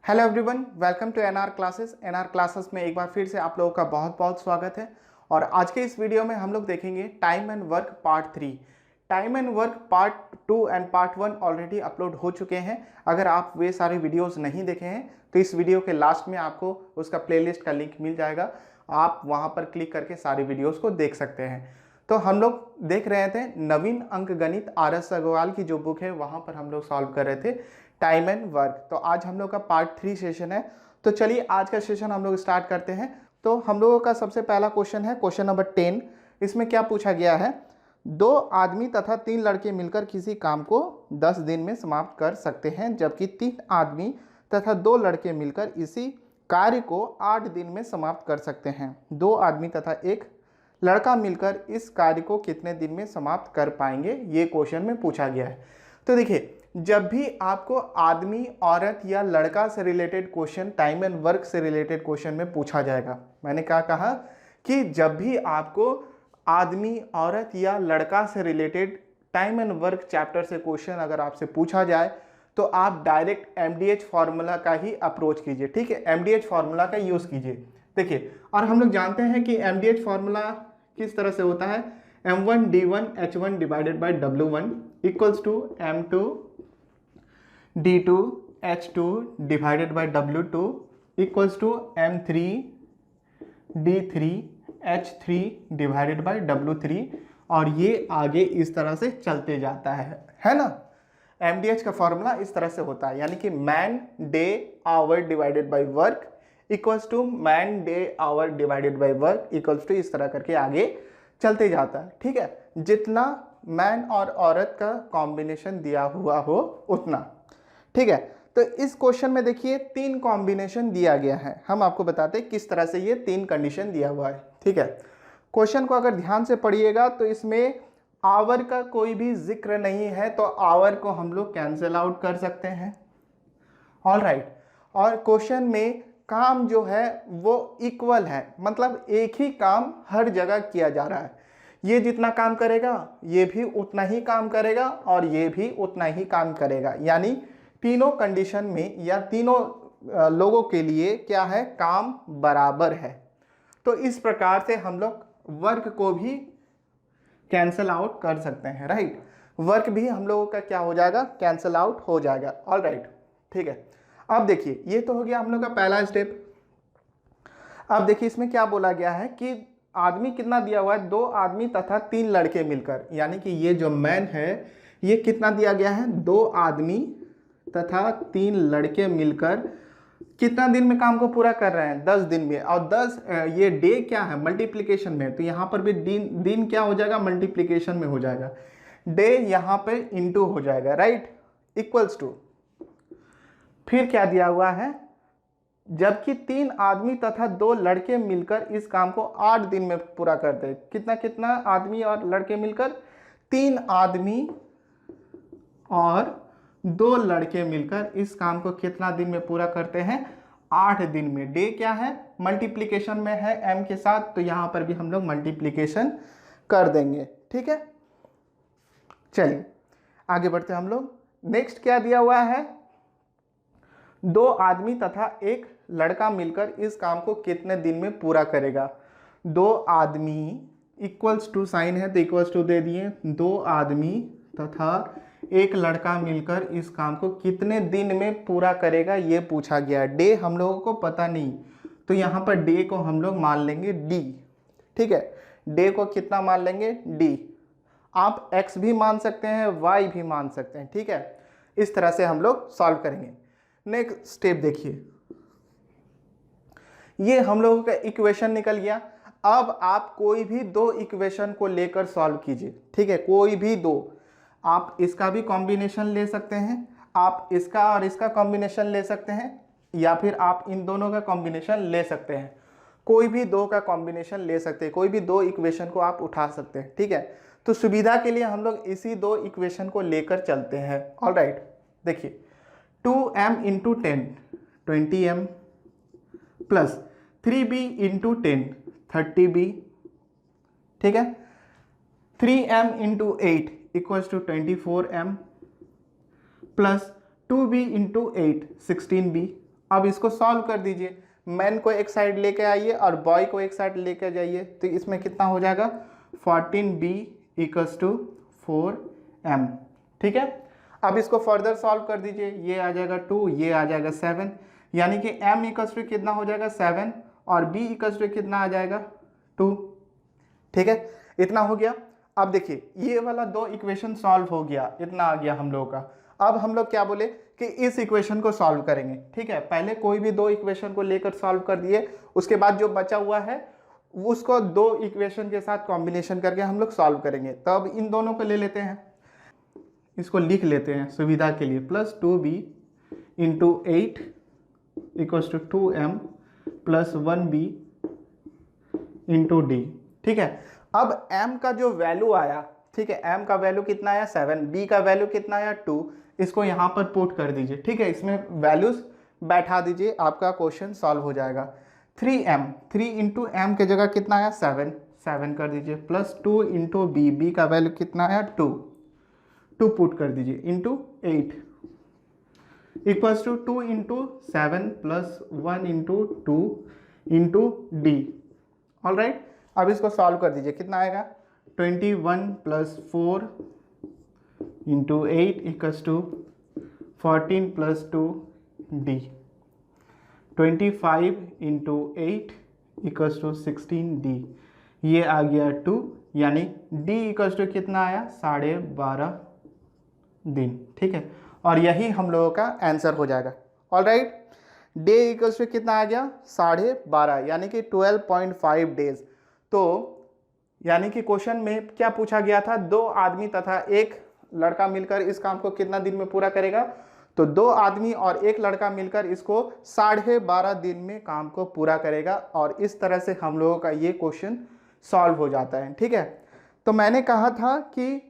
Hello everyone, welcome to NR classes. NR classes में एक बार फिर से आप लोगों का बहुत बहुत स्वागत है। और आज के इस वीडियो में हम लोग देखेंगे time and work part 3। Time and work part 2 and part 1 already upload हो चुके हैं। अगर आप वे सारे वीडियोस नहीं देखे हैं तो इस वीडियो के लास्ट में आपको उसका प्लेलिस्ट का लिंक मिल जाएगा। आप वहाँ पर क्लिक करके सारे वीडियोज़ को देख सकते हैं। तो हम लोग देख रहे थे नवीन अंक गणित RS अग्रवाल की जो बुक है वहाँ पर हम लोग सॉल्व कर रहे थे टाइम एंड वर्क। तो आज हम लोग का पार्ट 3 सेशन है। तो चलिए आज का सेशन हम लोग स्टार्ट करते हैं। तो हम लोगों का सबसे पहला क्वेश्चन है क्वेश्चन नंबर 10। इसमें क्या पूछा गया है, 2 आदमी तथा 3 लड़के मिलकर किसी काम को 10 दिन में समाप्त कर सकते हैं, जबकि 3 आदमी तथा 2 लड़के मिलकर इसी कार्य को 8 दिन में समाप्त कर सकते हैं। 2 आदमी तथा 1 लड़का मिलकर इस कार्य को कितने दिन में समाप्त कर पाएंगे, ये क्वेश्चन में पूछा गया है। तो देखिए, जब भी आपको आदमी, औरत या लड़का से related question time and work से रिलेटेड क्वेश्चन में पूछा जाएगा। मैंने क्या कहा कि जब भी आपको आदमी, औरत या लड़का से related time and work chapter से क्वेश्चन अगर आपसे पूछा जाए तो आप डायरेक्ट MDH फार्मूला का ही अप्रोच कीजिए। ठीक है, MDH फार्मूला का यूज़ कीजिए। देखिए, और हम लोग जानते हैं कि MDH फार्मूला किस तरह से होता है, M1 D1 H1 divided by W1 equals to M2 D2 H2 divided by W2 equals to M3 D3 H3 divided by W3। और ये आगे इस तरह से चलते जाता है ना। MDH का फॉर्मूला इस तरह से होता है, यानी कि man day hour divided by work equals to man day hour divided by work equals to, इस तरह करके आगे चलते जाता है। ठीक है, जितना मैन और औरत का कॉम्बिनेशन दिया हुआ हो उतना। ठीक है, तो इस क्वेश्चन में देखिए 3 कॉम्बिनेशन दिया गया है। हम आपको बताते हैं किस तरह से ये 3 कंडीशन दिया हुआ है। ठीक है, क्वेश्चन को अगर ध्यान से पढ़िएगा तो इसमें आवर का कोई भी जिक्र नहीं है, तो आवर को हम लोग कैंसिल आउट कर सकते हैं। All right. और क्वेश्चन में काम जो है वो इक्वल है, मतलब एक ही काम हर जगह किया जा रहा है। ये जितना काम करेगा ये भी उतना ही काम करेगा और ये भी उतना ही काम करेगा, यानी तीनों कंडीशन में या तीनों लोगों के लिए क्या है, काम बराबर है। तो इस प्रकार से हम लोग वर्क को भी कैंसल आउट कर सकते हैं। राइट, वर्क भी हम लोगों का क्या हो जाएगा, कैंसल आउट हो जाएगा। ऑल राइट, ठीक है। अब देखिए, ये तो हो गया हम लोग का पहला स्टेप। अब देखिए इसमें क्या बोला गया है कि आदमी कितना दिया हुआ है, 2 आदमी तथा 3 लड़के मिलकर, यानी कि ये जो मैन है ये कितना दिया गया है, 2 आदमी तथा 3 लड़के मिलकर कितना दिन में काम को पूरा कर रहे हैं, 10 दिन में। और 10 ये डे क्या है, मल्टीप्लिकेशन में, तो यहाँ पर भी दिन क्या हो जाएगा, मल्टीप्लिकेशन में हो जाएगा। डे यहाँ पे इंटू हो जाएगा। राइट, इक्वल्स टू, फिर क्या दिया हुआ है, जबकि 3 आदमी तथा 2 लड़के मिलकर इस काम को 8 दिन में पूरा करते हैं। कितना कितना आदमी और लड़के मिलकर, 3 आदमी और 2 लड़के मिलकर इस काम को कितना दिन में पूरा करते हैं, 8 दिन में। डे क्या है, मल्टीप्लिकेशन में है m के साथ, तो यहां पर भी हम लोग मल्टीप्लिकेशन कर देंगे। ठीक है, चलिए आगे बढ़ते हैं हम लोग। नेक्स्ट क्या दिया हुआ है, 2 आदमी तथा 1 लड़का मिलकर इस काम को कितने दिन में पूरा करेगा। 2 आदमी इक्वल्स टू साइन है तो इक्वल्स टू दे दिए, 2 आदमी तथा 1 लड़का मिलकर इस काम को कितने दिन में पूरा करेगा ये पूछा गया। डे हम लोगों को पता नहीं, तो यहाँ पर डे को हम लोग मान लेंगे डी। ठीक है, डे को कितना मान लेंगे, डी। आप x भी मान सकते हैं, y भी मान सकते हैं। ठीक है, इस तरह से हम लोग सॉल्व करेंगे। नेक्स्ट स्टेप देखिए, ये हम लोगों का इक्वेशन निकल गया। अब आप कोई भी 2 इक्वेशन को लेकर सॉल्व कीजिए। ठीक है, कोई भी 2, आप इसका भी कॉम्बिनेशन ले सकते हैं, आप इसका और इसका कॉम्बिनेशन ले सकते हैं, या फिर आप इन दोनों का कॉम्बिनेशन ले सकते हैं। कोई भी 2 का कॉम्बिनेशन ले सकते हैं, कोई भी 2 इक्वेशन को आप उठा सकते हैं। ठीक है, तो सुविधा के लिए हम लोग इसी 2 इक्वेशन को लेकर चलते हैं। ऑल राइट, देखिए 2m into 10 20m plus 3b into 10 30b। ठीक है, 3m into 8 equals to 24m plus 2b into 8 16b। अब इसको सॉल्व कर दीजिए, मैन को एक साइड लेके आइए और बॉय को एक साइड लेके जाइए, तो इसमें कितना हो जाएगा 14b इक्वल्स टू 4m। ठीक है, अब इसको फर्दर सॉल्व कर दीजिए, ये आ जाएगा 2, ये आ जाएगा 7, यानी कि m इक्वल्स टू कितना हो जाएगा 7 और b इक्वल्स टू कितना आ जाएगा 2। ठीक है, इतना हो गया। अब देखिए ये वाला दो इक्वेशन सॉल्व हो गया, इतना आ गया हम लोगों का। अब हम लोग क्या बोले कि इस इक्वेशन को सॉल्व करेंगे। ठीक है, पहले कोई भी दो इक्वेशन को लेकर सॉल्व कर दिए, उसके बाद जो बचा हुआ है उसको दो इक्वेशन के साथ कॉम्बिनेशन करके हम लोग सॉल्व करेंगे। तो अब इन दोनों को ले लेते हैं, इसको लिख लेते हैं सुविधा के लिए, plus 2b into 8 equals to 2m plus 1b into d। ठीक है, अब m का जो वैल्यू आया, ठीक है, m का वैल्यू कितना आया 7, b का वैल्यू कितना आया 2, इसको यहाँ पर पुट कर दीजिए। ठीक है, इसमें वैल्यूज बैठा दीजिए, आपका क्वेश्चन सॉल्व हो जाएगा। 3m, 3 इंटू एम के जगह कितना आया 7, 7 कर दीजिए, प्लस 2 इंटू बी, बी का वैल्यू कितना आया 2, 2 पुट कर दीजिए into 8 equals to 2 into 7 plus 1 into 2 into d. All right, अब इसको सॉल्व कर दीजिए, कितना आएगा 21 plus 4 into 8 equals to 14 plus 2 d. 25 into 8 equals to 16 d, ये आ गया 2, यानी डी इक्वल्स टू कितना आया 12.5 दिन। ठीक है, और यही हम लोगों का आंसर हो जाएगा। All right, day equals to कितना आ गया 12.5, यानी कि 12.5 डेज। तो यानी कि क्वेश्चन में क्या पूछा गया था, दो आदमी तथा एक लड़का मिलकर इस काम को कितना दिन में पूरा करेगा, तो दो आदमी और एक लड़का मिलकर इसको 12.5 दिन में काम को पूरा करेगा, और इस तरह से हम लोगों का ये क्वेश्चन सॉल्व हो जाता है। ठीक है, तो मैंने कहा था कि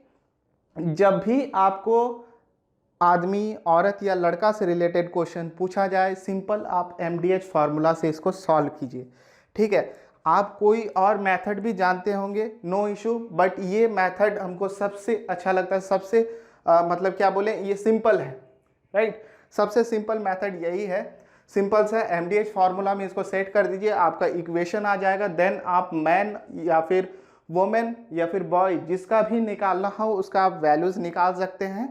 जब भी आपको आदमी, औरत या लड़का से रिलेटेड क्वेश्चन पूछा जाए, सिंपल आप MDH फार्मूला से इसको सॉल्व कीजिए। ठीक है, आप कोई और मेथड भी जानते होंगे, नो इशू, बट ये मेथड हमको सबसे अच्छा लगता है, सबसे मतलब क्या बोले, ये सिंपल है, राइट। सबसे सिंपल मेथड यही है, सिंपल सा MDH फार्मूला में इसको सेट कर दीजिए, आपका इक्वेशन आ जाएगा। देन आप मैन या फिर वोमेन या फिर बॉय, जिसका भी निकालना हो उसका आप वैल्यूज़ निकाल सकते हैं।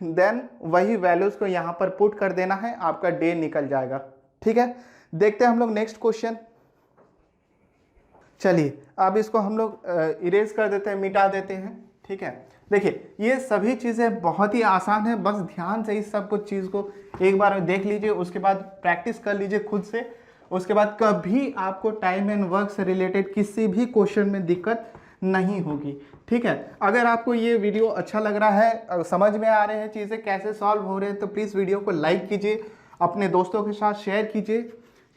देन वही वैल्यूज़ को यहाँ पर पुट कर देना है, आपका डे निकल जाएगा। ठीक है, देखते हैं हम लोग नेक्स्ट क्वेश्चन। चलिए अब इसको हम लोग इरेज कर देते हैं, मिटा देते हैं। ठीक है, देखिए ये सभी चीज़ें बहुत ही आसान है, बस ध्यान से इस सब कुछ चीज़ को एक बार देख लीजिए, उसके बाद प्रैक्टिस कर लीजिए खुद से। उसके बाद कभी आपको टाइम एंड वर्क से रिलेटेड किसी भी क्वेश्चन में दिक्कत नहीं होगी। ठीक है, अगर आपको ये वीडियो अच्छा लग रहा है, समझ में आ रहे हैं चीज़ें कैसे सॉल्व हो रहे हैं, तो प्लीज़ वीडियो को लाइक कीजिए, अपने दोस्तों के साथ शेयर कीजिए।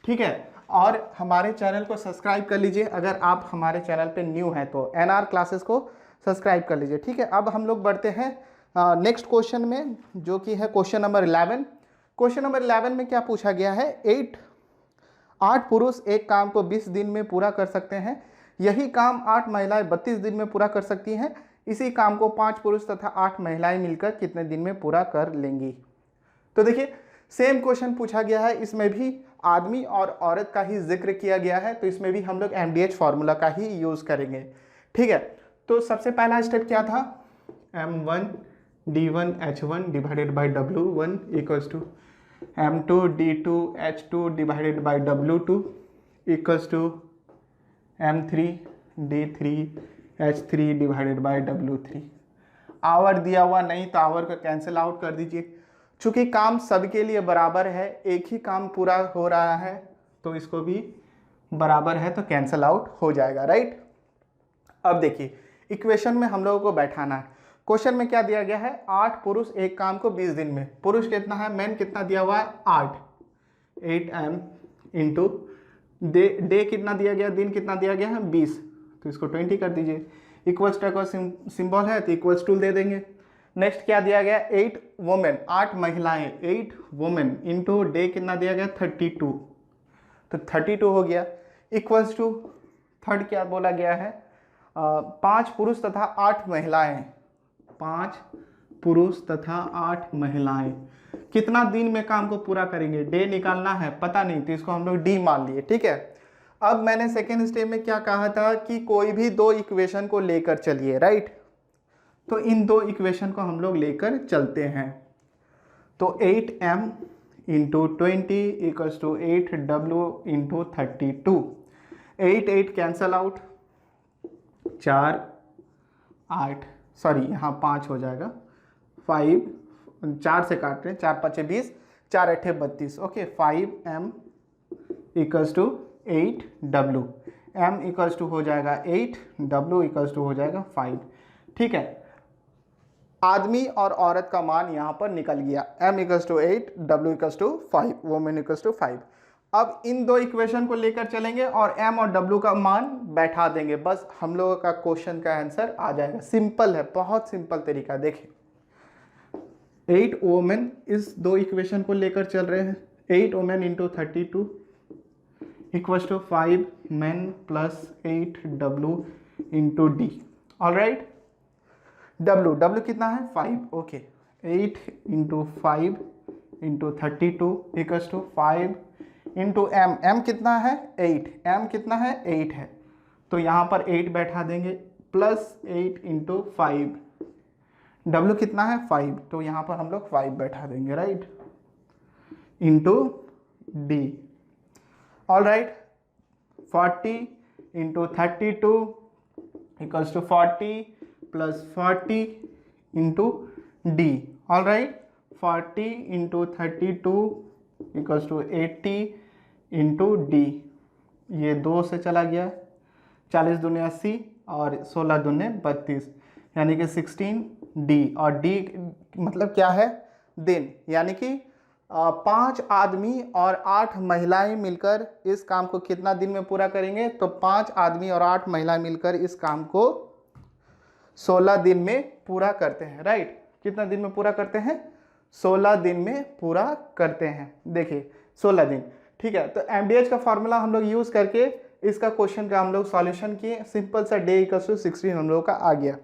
ठीक है, और हमारे चैनल को सब्सक्राइब कर लीजिए, अगर आप हमारे चैनल पे न्यू हैं तो NR क्लासेस को सब्सक्राइब कर लीजिए। ठीक है, अब हम लोग बढ़ते हैं नेक्स्ट क्वेश्चन में, जो कि है क्वेश्चन नंबर 11। क्वेश्चन नंबर 11 में क्या पूछा गया है, 8 पुरुष एक काम को 20 दिन में पूरा कर सकते हैं, यही काम 8 महिलाएं 32 दिन में पूरा कर सकती हैं, इसी काम को 5 पुरुष तथा 8 महिलाएं मिलकर कितने दिन में पूरा कर लेंगी। तो देखिए सेम क्वेश्चन पूछा गया है, इसमें भी आदमी और औरत का ही जिक्र किया गया है, तो इसमें भी हम लोग MDH फार्मूला का ही यूज़ करेंगे। ठीक है, तो सबसे पहला स्टेप क्या था, M1 D1 H1 divided by W1 equals to M2 D2 H2 divided by W2 equals to M3 D3 H3 divided by W3। Hour दिया हुआ नहीं तो आवर का कैंसिल आउट कर दीजिए। चूंकि काम सबके लिए बराबर है, एक ही काम पूरा हो रहा है, तो इसको भी बराबर है तो कैंसिल आउट हो जाएगा, राइट। अब देखिए इक्वेशन में हम लोगों को बैठाना है। क्वेश्चन में क्या दिया गया है, 8 पुरुष एक काम को 20 दिन में, पुरुष कितना है, मैन कितना दिया हुआ है 8m इंटू डे कितना दिया गया, दिन कितना दिया गया है 20, तो इसको 20 कर दीजिए। इक्वल्स का सिंबल है तो इक्वल्स टू दे देंगे। नेक्स्ट क्या दिया गया, 8 वोमेन, 8 महिलाएं, 8 वोमेन इंटू डे कितना दिया गया 32, तो 32 हो गया। इक्वल्स टू थर्ड क्या बोला गया है, 5 पुरुष तथा 8 महिलाएं, 5 पुरुष तथा 8 महिलाएं, कितना दिन में काम को पूरा करेंगे, डे निकालना है, पता नहीं, तो इसको हम लोग डी मान लिए, ठीक है। अब मैंने सेकेंड स्टेप में क्या कहा था कि कोई भी दो इक्वेशन को लेकर चलिए, राइट। तो इन दो इक्वेशन को हम लोग लेकर चलते हैं। तो 8m into 20 equals to 8w into 32। 8 cancel out, 4 8 sorry यहाँ 5 हो जाएगा, 5 4 से काट रहे हैं, 4 5 20, 4 8 32। Okay, 5m equals to 8w, m equals to हो जाएगा 8, w इक्वल्स टू हो जाएगा 5, ठीक है। आदमी और औरत का मान यहाँ पर निकल गया, m equals to 8, w equals to 5, women equals to 5। अब इन दो इक्वेशन को लेकर चलेंगे और m और w का मान बैठा देंगे, बस हम लोगों का क्वेश्चन का आंसर आ जाएगा। सिंपल है, बहुत सिंपल तरीका। देखिए 8 वुमेन इस दो इक्वेशन को लेकर चल रहे हैं, 8 women into 32 equals to 5 men plus 8w into d. All right, w कितना है 5, okay. 8 into 5 into 32 equals to 5 into m कितना है 8, m कितना है 8 है, तो यहाँ पर 8 बैठा देंगे, प्लस 8 इंटू 5, w कितना है 5, तो यहाँ पर हम लोग 5 बैठा देंगे, right, into d। All right, 40 into 32 equals to 40 plus 40 into d. All right, 40 into 32 equals to 80 into d. ये 2 से चला गया, 40 दूनी 80 और 16 दूनी 32, यानी कि 16 डी। और डी मतलब क्या है, दिन, यानी कि 5 आदमी और 8 महिलाएं मिलकर इस काम को कितना दिन में पूरा करेंगे, तो 5 आदमी और 8 महिलाएं मिलकर इस काम को 16 दिन में पूरा करते हैं, राइट। कितना दिन में पूरा करते हैं, 16 दिन में पूरा करते हैं। देखिए 16 दिन, ठीक है। तो MDH का फॉर्मूला हम लोग यूज़ करके इसका क्वेश्चन का हम लोग सॉल्यूशन किए, सिंपल सा डे इक्वल्स टू 16 हम लोगों का आ गया।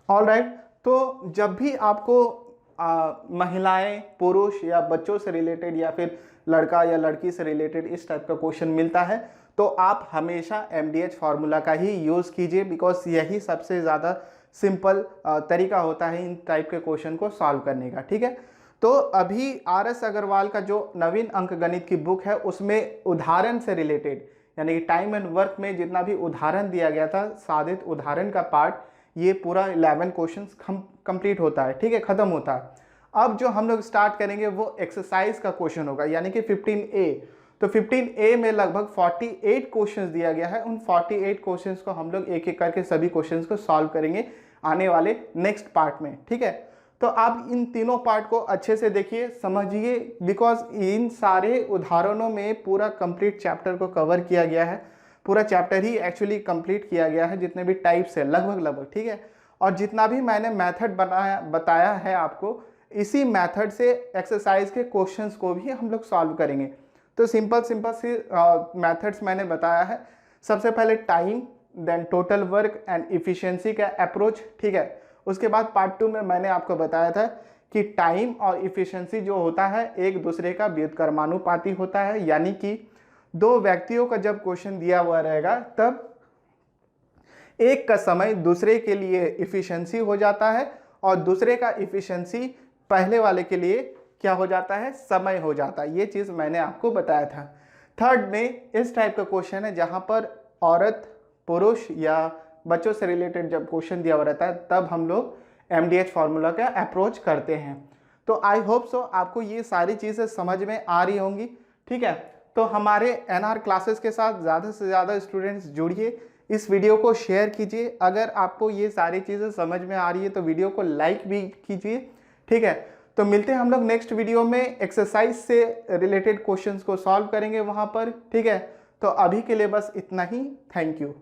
ऑल राइट, तो जब भी आपको महिलाएं, पुरुष या बच्चों से रिलेटेड या फिर लड़का या लड़की से रिलेटेड इस टाइप का क्वेश्चन मिलता है, तो आप हमेशा MDH फार्मूला का ही यूज़ कीजिए, बिकॉज यही सबसे ज़्यादा सिंपल तरीका होता है इन टाइप के क्वेश्चन को सॉल्व करने का, ठीक है। तो अभी RS अग्रवाल का जो नवीन अंक गणित की बुक है उसमें उदाहरण से रिलेटेड, यानी कि टाइम एंड वर्क में जितना भी उदाहरण दिया गया था, साधित उदाहरण का पार्ट, ये पूरा 11 क्वेश्चंस कंप्लीट होता है, ठीक है, ख़त्म होता है। अब जो हम लोग स्टार्ट करेंगे वो एक्सरसाइज का क्वेश्चन होगा, यानी कि 15A। तो 15A में लगभग 48 क्वेश्चंस दिया गया है, उन 48 क्वेश्चंस को हम लोग एक एक करके सभी क्वेश्चंस को सॉल्व करेंगे आने वाले नेक्स्ट पार्ट में, ठीक है। तो आप इन तीनों पार्ट को अच्छे से देखिए, समझिए, बिकॉज इन सारे उदाहरणों में पूरा कंप्लीट चैप्टर को कवर किया गया है, पूरा चैप्टर ही एक्चुअली कंप्लीट किया गया है, जितने भी टाइप्स है लगभग, ठीक है। और जितना भी मैंने मेथड बताया है आपको, इसी मेथड से एक्सरसाइज के क्वेश्चंस को भी हम लोग सॉल्व करेंगे। तो सिंपल सी मेथड्स मैंने बताया है। सबसे पहले time, then total work and efficiency का अप्रोच, ठीक है। उसके बाद पार्ट 2 में मैंने आपको बताया था कि टाइम और इफिशिएंसी जो होता है एक दूसरे का व्युत्क्रमानुपाती होता है, यानी कि दो व्यक्तियों का जब क्वेश्चन दिया हुआ रहेगा तब एक का समय दूसरे के लिए इफिशिएंसी हो जाता है और दूसरे का इफिशिएंसी पहले वाले के लिए क्या हो जाता है, समय हो जाता है। ये चीज़ मैंने आपको बताया था। थर्ड में इस टाइप का क्वेश्चन है जहाँ पर औरत, पुरुष या बच्चों से रिलेटेड जब क्वेश्चन दिया हुआ रहता है तब हम लोग MDH फार्मूला का अप्रोच करते हैं। तो आई होप सो आपको ये सारी चीज़ें समझ में आ रही होंगी, ठीक है। तो हमारे NR क्लासेस के साथ ज़्यादा से ज़्यादा स्टूडेंट्स जुड़िए, इस वीडियो को शेयर कीजिए। अगर आपको ये सारी चीज़ें समझ में आ रही है तो वीडियो को लाइक भी कीजिए, ठीक है। तो मिलते हैं हम लोग नेक्स्ट वीडियो में, एक्सरसाइज से रिलेटेड क्वेश्चंस को सॉल्व करेंगे वहाँ पर, ठीक है। तो अभी के लिए बस इतना ही, थैंक यू।